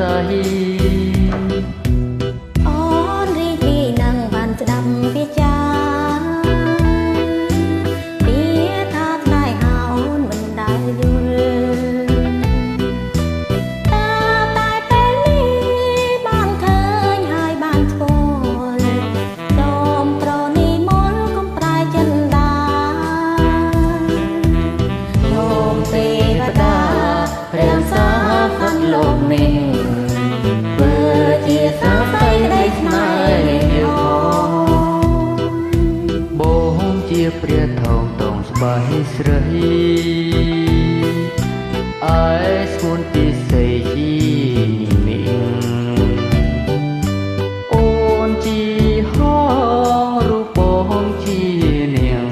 ស័យអូនរីករាយនឹងបានស្ដាប់វាចាវាថាថ្លៃហៅអូនមិនដែលយល់តែពេលនេះបានឃើញហើយបានស្គាល់សូមប្រនីមន្តកុំប្រែចិនដាសូមទេវតាព្រះសាផាត់លោកនេះធ្វើជាសាស្ត្រីក្តីស្នេហ៍បងជាព្រះថោងតងស្បៃស្រីអាយស្មួនពិសេសជីមីអូនជាហងរូបបងជានាង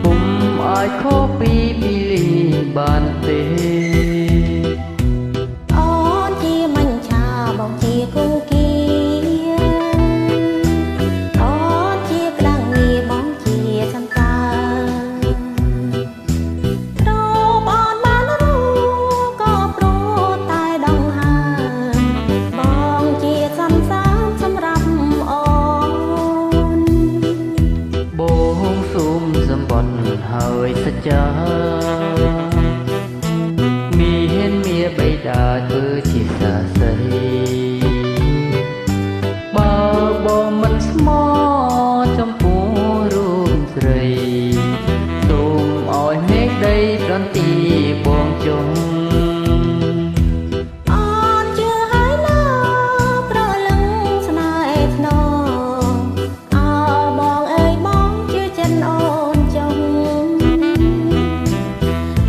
ពុំអាចខុសពីពីលីបានទេអូនជាមញ្ឆាបងជាគង្គាអូនជាក្តាំងងារបងជាសន្តារបអូនបានรู้ក៏ព្រោះតែដងហើបងជាសន្សាមសម្រាប់អូនបងសូមសម្បត្តិហើយសច្ចាមានមាបិតាគឺជាសាស័យបើបងមិនស្មោះចំពោះរូបស្រីសូមឲ្យមេឃដីប្រន្ទាបងចុងអូនជឿហើយណាប្រលឹងស្នេហ៍ធ្នងអើបងអើយបងជឿចិនអូនចុង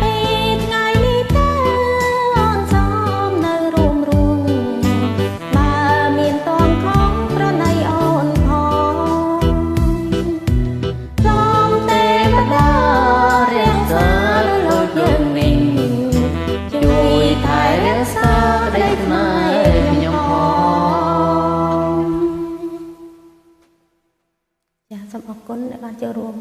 ពេលថ្ងៃនេះតើអូនសូមនៅរួមបើមានតងខំប្រណីអូនផងសូមទេវតារាសាលោកយើងនេះជួយថែរក្សាក្តីស្នេហ៍ខ្ញុំផងចាសូមអរគុណដែលបានចូលរួម